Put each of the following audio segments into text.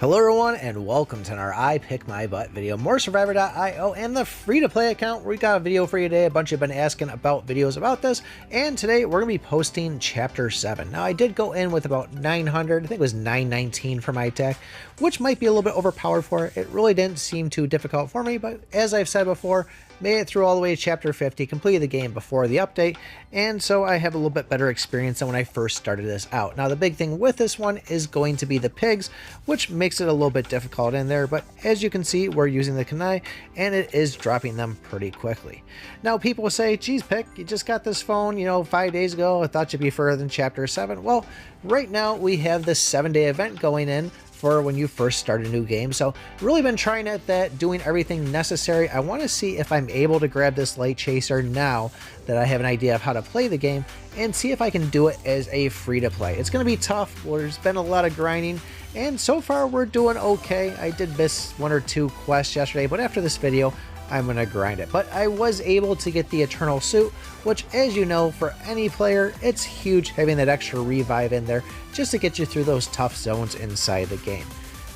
Hello everyone and welcome to our I Pick My Butt video, more Survivor.io and the free-to-play account. We got a video for you today. A bunch of you have been asking about videos about this, and today we're going to be posting Chapter 7. Now I did go in with about 900, I think it was 919 for my attack, which might be a little bit overpowered for it. It really didn't seem too difficult for me, but as I've said before, made it through all the way to Chapter 50, completed the game before the update, and so I have a little bit better experience than when I first started this out. Now the big thing with this one is going to be the pigs, which makes it a little bit difficult in there, but as you can see, we're using the kunai, and it is dropping them pretty quickly. Now people say, geez Pick, you just got this phone, 5 days ago, I thought you'd be further than Chapter 7. Well, right now we have this 7-day event going in for when you first start a new game, so really been trying at that, doing everything necessary. I want to see if I'm able to grab this light chaser now that I have an idea of how to play the game, and see if I can do it as a free-to-play. It's going to be tough. There's been a lot of grinding, and so far we're doing okay. I did miss 1 or 2 quests yesterday, but after this video I'm going to grind it. But I was able to get the Eternal Suit, which, as you know, for any player, it's huge having that extra revive in there just to get you through those tough zones inside the game.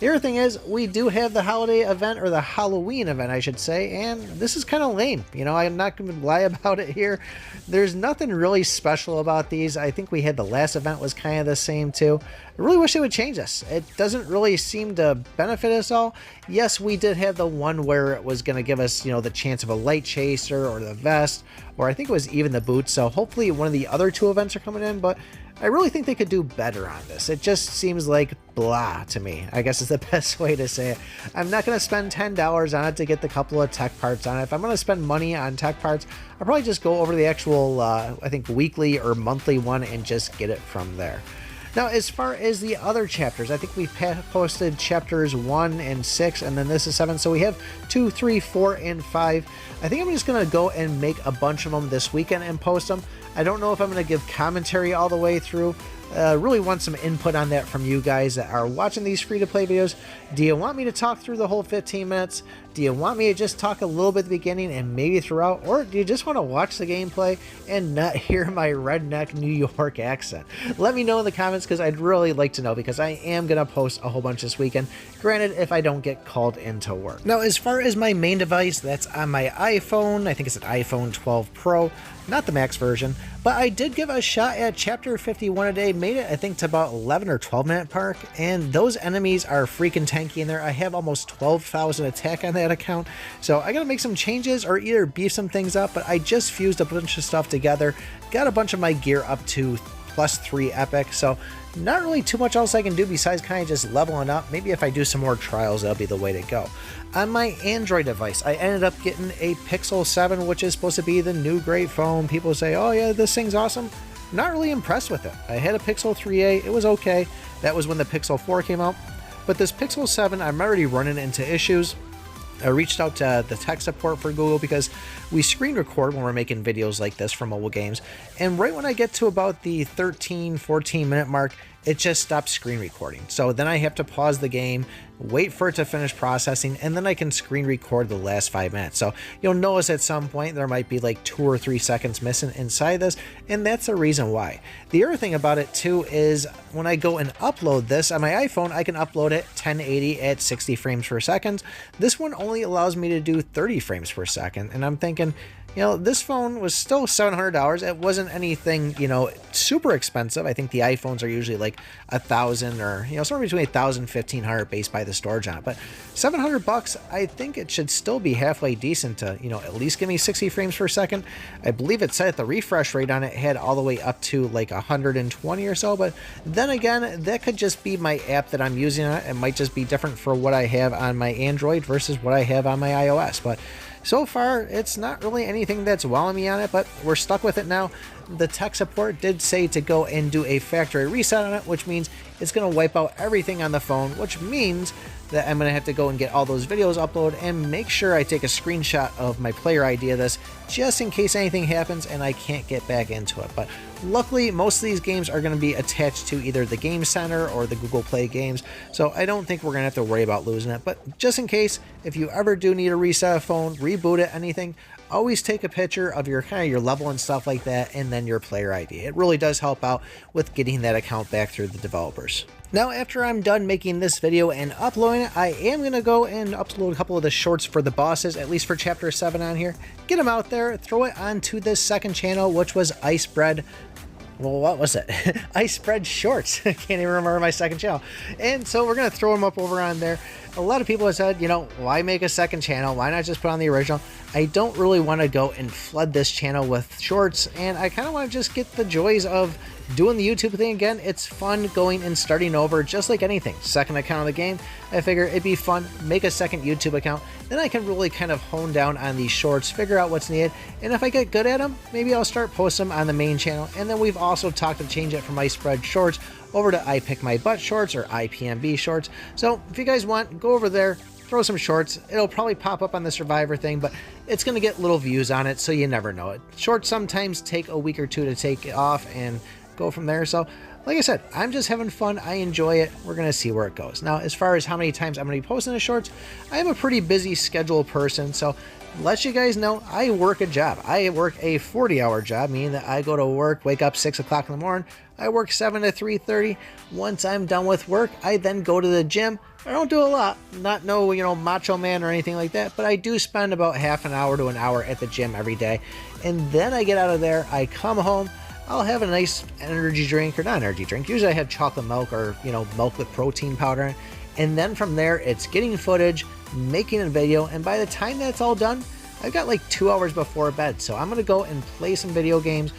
The other thing is, we do have the holiday event, or the Halloween event, I should say, and this is kind of lame. I'm not going to lie about it here. There's nothing really special about these. I think we had the last event was kind of the same too. I really wish they would change this. It doesn't really seem to benefit us all. Yes, we did have the one where it was going to give us, the chance of a light chaser or the vest, or I think it was even the boots. So hopefully one of the other 2 events are coming in, but I really think they could do better on this. It just seems like blah to me, I guess is the best way to say it. I'm not going to spend $10 on it to get the couple of tech parts on it. If I'm going to spend money on tech parts, I'll probably just go over the actual, I think, weekly or monthly one and just get it from there. Now, as far as the other chapters, I think we posted chapters 1 and 6, and then this is 7. So we have 2, 3, 4, and 5. I think I'm just going to go and make a bunch of them this weekend and post them. I don't know if I'm going to give commentary all the way through. Really want some input on that from you guys that are watching these free-to-play videos. Do you want me to talk through the whole 15 minutes? Do you want me to just talk a little bit at the beginning and maybe throughout? Or do you just want to watch the gameplay and not hear my redneck New York accent? Let me know in the comments, because I'd really like to know, because I am going to post a whole bunch this weekend. Granted, if I don't get called into work. Now, as far as my main device, that's on my iPhone. I think it's an iPhone 12 Pro. Not the max version, but I did give a shot at Chapter 51 today, made it I think to about 11 or 12 minute mark, and those enemies are freaking tanky in there. I have almost 12,000 attack on that account, so I gotta make some changes or either beef some things up, but I just fused a bunch of stuff together, got a bunch of my gear up to +3 epic, so not really too much else I can do besides kind of just leveling up. Maybe if I do some more trials, that'll be the way to go. On my Android device, I ended up getting a Pixel 7, which is supposed to be the new great phone. People say, oh yeah, this thing's awesome. Not really impressed with it. I had a Pixel 3a, it was okay. That was when the Pixel 4 came out. But this Pixel 7, I'm already running into issues. I reached out to the tech support for Google, because we screen record when we're making videos like this for mobile games, and right when I get to about the 13-14 minute mark, it just stops screen recording. So then I have to pause the game, wait for it to finish processing, and then I can screen record the last 5 minutes. So you'll notice at some point there might be like 2 or 3 seconds missing inside this, and that's the reason why. The other thing about it too is when I go and upload this on my iPhone, I can upload it 1080 at 60 frames per second. This one only allows me to do 30 frames per second, and I'm thinking, this phone was still $700. It wasn't anything, super expensive. I think the iPhones are usually like $1,000 or, somewhere between $1,000 and $1,500 based by the storage on it. But $700, I think it should still be halfway decent to, at least give me 60 frames per second. I believe it said the refresh rate on it had all the way up to like 120 or so. But then again, that could just be my app that I'm using on it. It might just be different for what I have on my Android versus what I have on my iOS. But so far, it's not really anything that's wowing me on it, but we're stuck with it now. The tech support did say to go and do a factory reset on it, which means it's going to wipe out everything on the phone, which means that I'm going to have to go and get all those videos uploaded and make sure I take a screenshot of my player ID of this, just in case anything happens and I can't get back into it. But luckily, most of these games are going to be attached to either the Game Center or the Google Play games, so I don't think we're going to have to worry about losing it. But just in case, if you ever do need to reset a phone, reboot it, anything, always take a picture of your your level and stuff like that, and then your player ID. It really does help out with getting that account back through the developers. hours. Now, after I'm done making this video and uploading it, I am going to go and upload a couple of the shorts for the bosses, at least for Chapter 7 on here. Get them out there, throw it onto this second channel, which was well, what was it? Ice Bread Shorts. I can't even remember my second channel. And so we're going to throw them up over on there. A lot of people have said, you know, why make a second channel? Why not just put on the original? I don't really want to go and flood this channel with shorts, and I kind of want to just get the joys of doing the YouTube thing again. It's fun going and starting over, just like anything. Second account of the game, I figure it'd be fun, make a second YouTube account, then I can really kind of hone down on these shorts, figure out what's needed, and if I get good at them, maybe I'll start posting them on the main channel. And then we've also talked to change it from Ice Bread Shorts over to iPickmyBUTT Shorts or IPMB Shorts. So if you guys want, go over there, throw some shorts. It'll probably pop up on the Survivor thing, but it's going to get little views on it, so you never know it. Shorts sometimes take a week or two to take off and go from there. So like I said, I'm just having fun. I enjoy it. We're going to see where it goes. Now, as far as how many times I'm going to be posting the shorts, I am a pretty busy scheduled person. So let you guys know, I work a job. I work a 40-hour job, meaning that I go to work, wake up 6 o'clock in the morning. I work 7 to 3:30. Once I'm done with work, I then go to the gym. I don't do a lot, not no, you know, macho man or anything like that, but I do spend about half an hour to an hour at the gym every day. And then I get out of there, I come home, I'll have a nice energy drink, or not energy drink. Usually I have chocolate milk or, you know, milk with protein powder in it. And then from there, it's getting footage, making a video, and by the time that's all done, I've got like 2 hours before bed. So I'm going to go and play some video games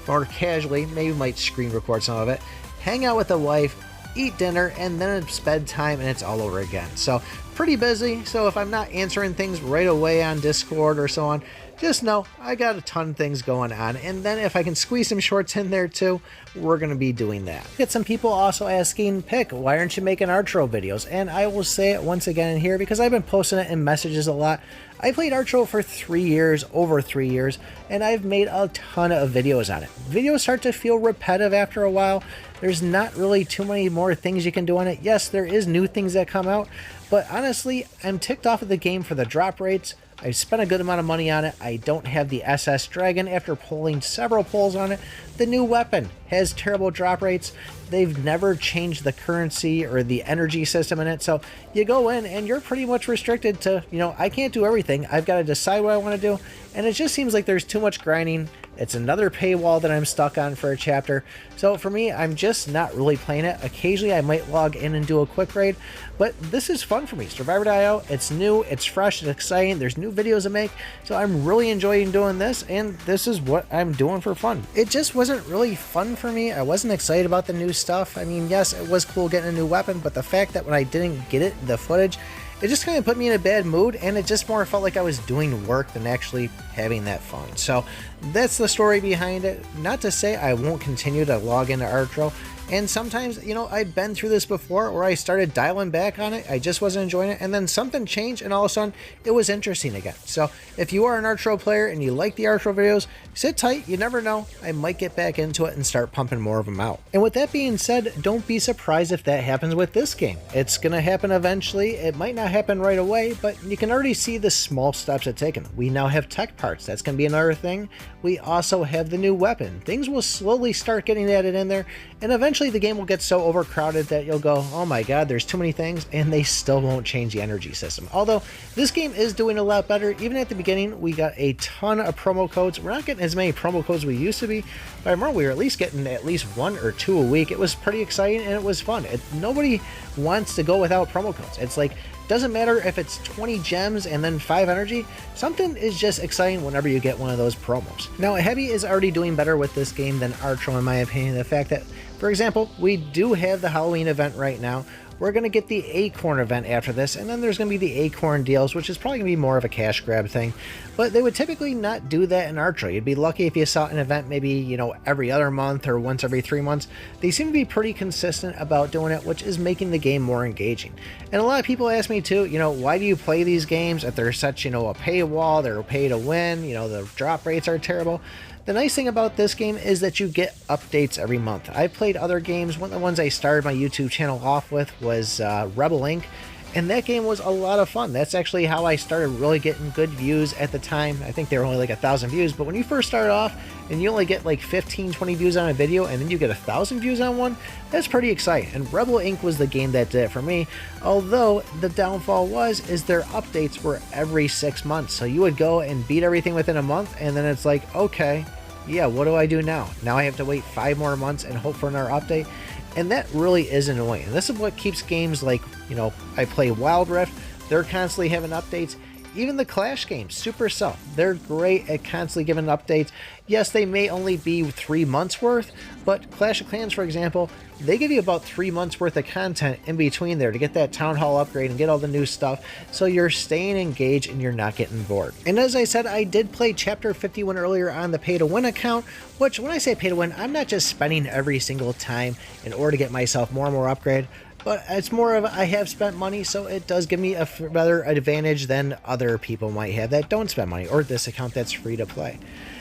more casually, maybe might screen record some of it, hang out with the wife, eat dinner, and then it's bedtime and it's all over again. So pretty busy. So if I'm not answering things right away on Discord or so on, just know I got a ton of things going on. And then if I can squeeze some shorts in there too, we're going to be doing that. Get some people also asking, Pick, why aren't you making Archero videos? And I will say it once again in here because I've been posting it in messages a lot. I played Archero for 3 years, over 3 years, and I've made a ton of videos on it. Videos start to feel repetitive after a while. There's not really too many more things you can do on it. Yes, there is new things that come out, but honestly, I'm ticked off of the game for the drop rates. I spent a good amount of money on it. I don't have the SS Dragon after pulling several pulls on it. The new weapon has terrible drop rates. They've never changed the currency or the energy system in it. So you go in and you're pretty much restricted to, you know, I can't do everything. I've got to decide what I want to do. And it just seems like there's too much grinding. It's another paywall that I'm stuck on for a chapter. So for me, I'm just not really playing it. Occasionally I might log in and do a quick raid, but this is fun for me. Survivor.io, it's new, it's fresh, it's exciting. There's new videos to make. So I'm really enjoying doing this, and this is what I'm doing for fun. It just wasn't really fun for me. I wasn't excited about the new stuff. I mean, yes, it was cool getting a new weapon, but the fact that when I didn't get it, the footage, it just kind of put me in a bad mood, and it just more felt like I was doing work than actually having that fun. So that's the story behind it. Not to say I won't continue to log into Archero. And sometimes, you know, I've been through this before where I started dialing back on it. I just wasn't enjoying it. And then something changed and all of a sudden it was interesting again. So if you are an Archero player and you like the Archero videos, sit tight. You never know. I might get back into it and start pumping more of them out. And with that being said, don't be surprised if that happens with this game. It's going to happen eventually. It might not happen right away, but you can already see the small steps it's taken. We now have tech parts. That's going to be another thing. We also have the new weapon. Things will slowly start getting added in there. And eventually the game will get so overcrowded that you'll go, oh my god, there's too many things, and they still won't change the energy system. Although this game is doing a lot better. Even at the beginning, we got a ton of promo codes. We're not getting as many promo codes we used to be, but I remember we were at least getting at least 1 or 2 a week. It was pretty exciting and it was fun. Nobody wants to go without promo codes. It's like, doesn't matter if it's 20 gems and then 5 energy, something is just exciting whenever you get one of those promos. Now, Habby is already doing better with this game than Archero in my opinion. The fact that, for example, we do have the Halloween event right now. We're going to get the Acorn event after this, and then there's going to be the Acorn deals, which is probably going to be more of a cash grab thing. But they would typically not do that in Archero. You'd be lucky if you saw an event maybe, you know, every other month or once every 3 months. They seem to be pretty consistent about doing it, which is making the game more engaging. And a lot of people ask me too, you know, why do you play these games if they're such, you know, a paywall, they're pay to win, you know, the drop rates are terrible. The nice thing about this game is that you get updates every month. I've played other games. One of the ones I started my YouTube channel off with was Rebel Inc. And that game was a lot of fun. That's actually how I started really getting good views at the time. I think they were only like 1,000 views, but when you first started off and you only get like 15, 20 views on a video and then you get 1,000 views on one, that's pretty exciting. And Rebel Inc. was the game that did it for me. Although the downfall is their updates were every 6 months. So you would go and beat everything within a month and then it's like, okay, yeah, what do I do now? Now I have to wait 5 more months and hope for another update. And that really is annoying. And this is what keeps games like, I play Wild Rift. They're constantly having updates. Even the Clash games, Supercell, they're great at constantly giving updates. Yes, they may only be 3 months worth, but Clash of Clans, for example, they give you about 3 months worth of content in between there to get that Town Hall upgrade and get all the new stuff, so you're staying engaged and you're not getting bored. And as I said, I did play Chapter 51 earlier on the pay-to-win account, which when I say pay-to-win, I'm not just spending every single time in order to get myself more and more upgrade, but it's more of I have spent money, so it does give me a better advantage than other people might have that don't spend money, or this account that's free to play.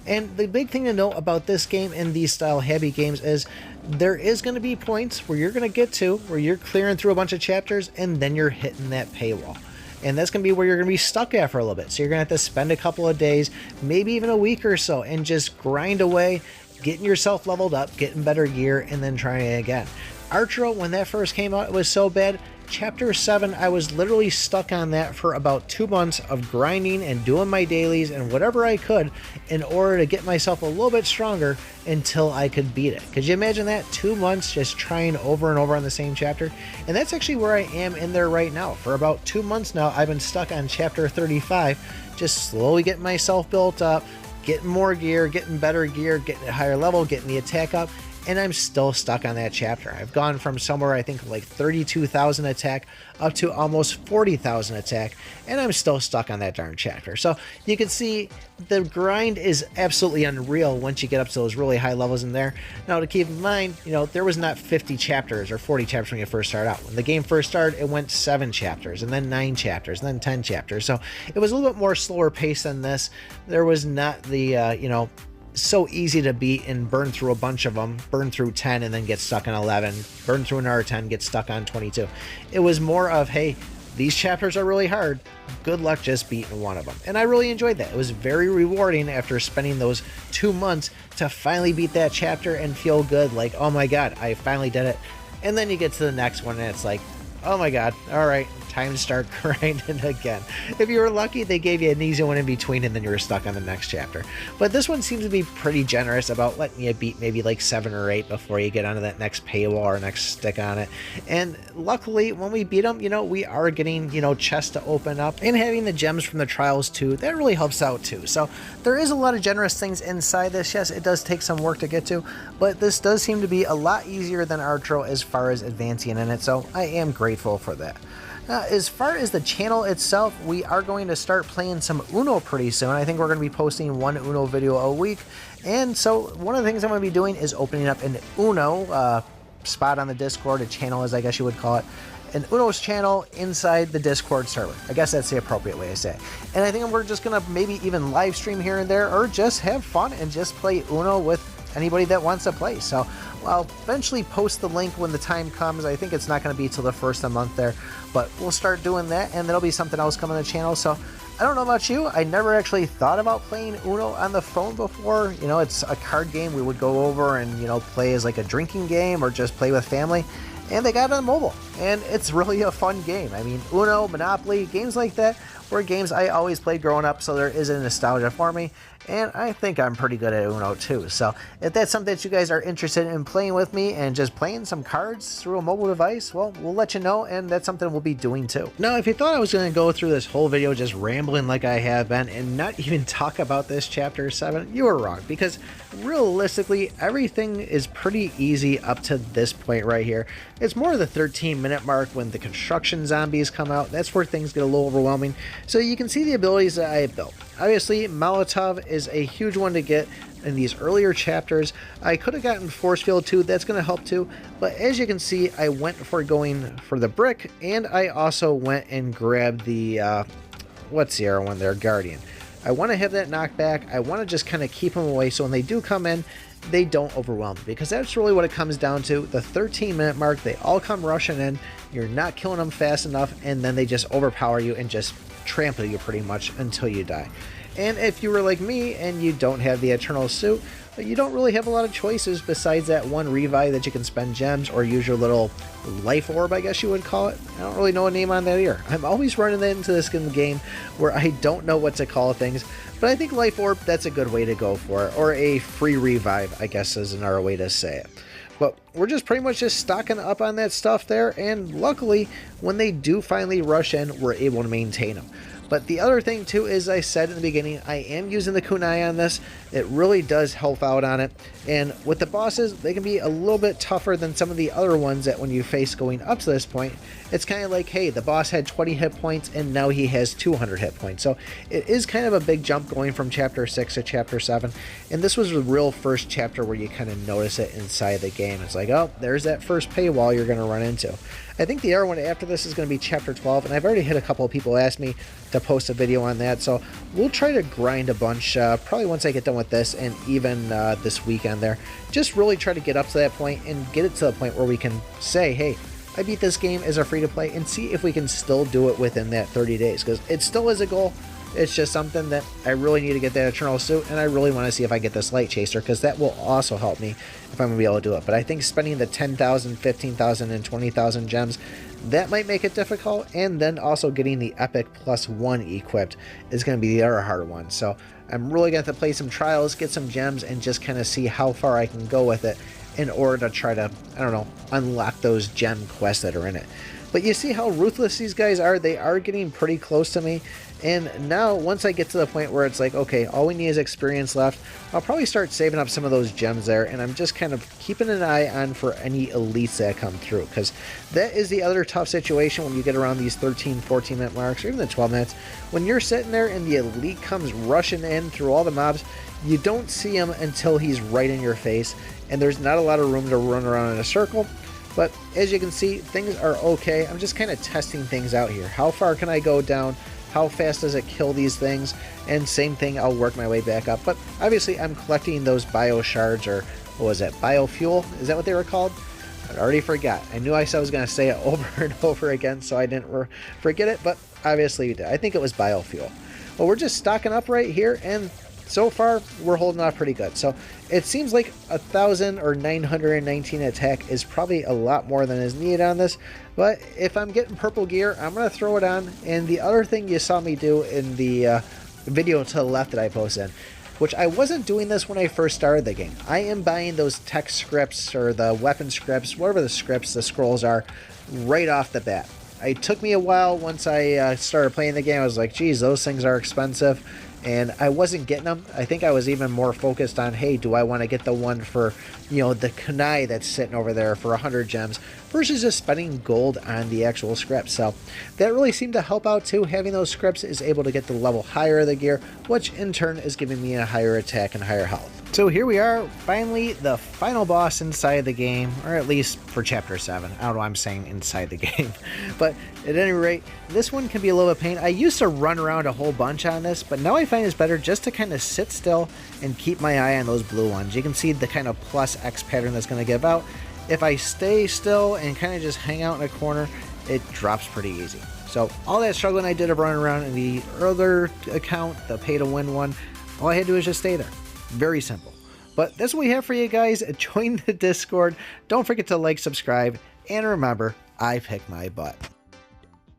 And the big thing to know about this game and these style Habby games is there is going to be points where you're going to get to where you're clearing through a bunch of chapters and then you're hitting that paywall. And that's going to be where you're going to be stuck at for a little bit. So you're going to have to spend a couple of days, maybe even a week or so, and just grind away, getting yourself leveled up, getting better gear, and then trying it again. Archero, when that first came out, it was so bad. Chapter 7, I was literally stuck on that for about 2 months of grinding and doing my dailies and whatever I could in order to get myself a little bit stronger until I could beat it. Could you imagine that? 2 months just trying over and over on the same chapter? And that's actually where I am in there right now. For about 2 months now, I've been stuck on Chapter 35, just slowly getting myself built up, getting more gear, getting better gear, getting a higher level, getting the attack up. And I'm still stuck on that chapter. I've gone from somewhere I think like 32,000 attack up to almost 40,000 attack, and I'm still stuck on that darn chapter. So you can see the grind is absolutely unreal once you get up to those really high levels in there. Now to keep in mind, there was not 50 chapters or 40 chapters when you first started out. When the game first started, it went 7 chapters, and then 9 chapters, and then 10 chapters. So it was a little bit more slower pace than this. There was not the, so easy to beat and burn through a bunch of them, burn through 10 and then get stuck on 11, burn through another 10, get stuck on 22. It was more of, hey, these chapters are really hard, good luck just beating one of them. And I really enjoyed that. It was very rewarding after spending those 2 months to finally beat that chapter and feel good, like, oh my god, I finally did it. And then you get to the next one and it's like, oh my god, all right, time to start grinding again. If you were lucky, they gave you an easy one in between and then you were stuck on the next chapter. But this one seems to be pretty generous about letting you beat maybe like 7 or 8 before you get onto that next paywall or next stick on it. And luckily, when we beat them, we are getting, chests to open up and having the gems from the trials too. That really helps out too. So there is a lot of generous things inside this. Yes, it does take some work to get to, but this does seem to be a lot easier than Archero as far as advancing in it. So I am grateful for that. As far as the channel itself, we are going to start playing some Uno pretty soon. I think we're going to be posting 1 Uno video a week. And so one of the things I'm going to be doing is opening up an Uno spot on the Discord, a channel as I guess you would call it. An Uno's channel inside the Discord server. I guess that's the appropriate way to say it. And I think we're just going to maybe even live stream here and there or just have fun and just play Uno with anybody that wants to play. So I'll eventually post the link when the time comes. I think it's not going to be till the first of the month there, but we'll start doing that and there'll be something else coming on the channel. So I don't know about you, I never actually thought about playing Uno on the phone before. It's a card game we would go over and, play as like a drinking game or just play with family. And they got it on mobile, and it's really a fun game. I mean, Uno, Monopoly, games like that were games I always played growing up, so there is a nostalgia for me, and I think I'm pretty good at Uno too. So if that's something that you guys are interested in playing with me and just playing some cards through a mobile device, well, we'll let you know, and that's something we'll be doing too. Now, if you thought I was going to go through this whole video just rambling like I have been and not even talk about this Chapter 7, you were wrong, because realistically, everything is pretty easy up to this point right here. It's more the 13-minute mark when the construction zombies come out. That's where things get a little overwhelming. So you can see the abilities that I have built. Obviously, Molotov is a huge one to get in these earlier chapters. I could have gotten Force Field too, that's going to help too. But as you can see, I went for going for the brick, and I also went and grabbed the, what's the other one there, Guardian. I want to have that knockback. I want to just kind of keep them away so when they do come in, they don't overwhelm you, because that's really what it comes down to. The 13-minute mark, they all come rushing in, you're not killing them fast enough, and then they just overpower you and just trample you pretty much until you die. And if you were like me and you don't have the Eternal Suit, you don't really have a lot of choices besides that one revive that you can spend gems or use your little life orb, I guess you would call it. I don't really know a name on that either. I'm always running into this in the game where I don't know what to call things, but I think life orb, that's a good way to go for it, or a free revive, I guess is another way to say it. But we're just pretty much just stocking up on that stuff there, and luckily when they do finally rush in, we're able to maintain them. But the other thing too is, I said in the beginning, I am using the kunai on this. It really does help out on it. And with the bosses, they can be a little bit tougher than some of the other ones that when you face going up to this point, it's kind of like, hey, the boss had 20 hit points and now he has 200 hit points. So it is kind of a big jump going from chapter 6 to chapter 7. And this was the real first chapter where you kind of notice it inside the game. It's like, oh, there's that first paywall you're going to run into. I think the other one after this is going to be chapter 12, and I've already had a couple of people ask me to post a video on that, so we'll try to grind a bunch probably once I get done with this, and even this weekend there. Just really try to get up to that point and get it to the point where we can say, hey, I beat this game as a free-to-play, and see if we can still do it within that 30 days, because it still is a goal. It's just something that I really need to get that Eternal Suit, and I really want to see if I get this Light Chaser, because that will also help me if I'm going to be able to do it. But I think spending the 10,000, 15,000, and 20,000 gems, that might make it difficult, and then also getting the Epic +1 equipped is going to be the other hard one. So I'm really going to have to play some trials, get some gems, and just kind of see how far I can go with it in order to try to, I don't know, unlock those gem quests that are in it. But you see how ruthless these guys are? They are getting pretty close to me. And now, once I get to the point where it's like, okay, all we need is experience left, I'll probably start saving up some of those gems there. And I'm just kind of keeping an eye on for any elites that come through. Because that is the other tough situation when you get around these 13, 14-minute marks, or even the 12 minutes. When you're sitting there and the elite comes rushing in through all the mobs, you don't see him until he's right in your face. And there's not a lot of room to run around in a circle. But as you can see, things are okay. I'm just kind of testing things out here. How far can I go down? How fast does it kill these things? And same thing, I'll work my way back up. But obviously I'm collecting those bio shards, or what was it, biofuel? Is that what they were called? I already forgot. I knew I said I was going to say it over and over again, so I didn't forget it, but obviously you did. I think it was biofuel. Well, we're just stocking up right here, and so far we're holding off pretty good. So it seems like 1,000 or 919 attack is probably a lot more than is needed on this, but if I'm getting purple gear, I'm going to throw it on. And the other thing you saw me do in the video to the left that I posted, which I wasn't doing this when I first started the game. I am buying those tech scripts, or the weapon scripts, whatever the scripts, the scrolls are, right off the bat. It took me a while once I started playing the game. I was like, geez, those things are expensive. And I wasn't getting them. I think I was even more focused on, hey, do I want to get the one for, you know, the kunai that's sitting over there for 100 gems versus just spending gold on the actual scripts. So that really seemed to help out too. Having those scripts is able to get the level higher of the gear, which in turn is giving me a higher attack and higher health. So here we are, finally the final boss inside the game, or at least for chapter 7. I don't know why I'm saying inside the game, but at any rate, this one can be a little bit of pain. I used to run around a whole bunch on this, but now I find it's better just to kind of sit still and keep my eye on those blue ones. You can see the kind of +X pattern that's going to give out. If I stay still and kind of just hang out in a corner, it drops pretty easy. So all that struggling I did of running around in the other account, the pay to win one, all I had to do is just stay there. Very simple. But that's what we have for you guys. Join the Discord. Don't forget to like, subscribe, and remember, I pick my butt.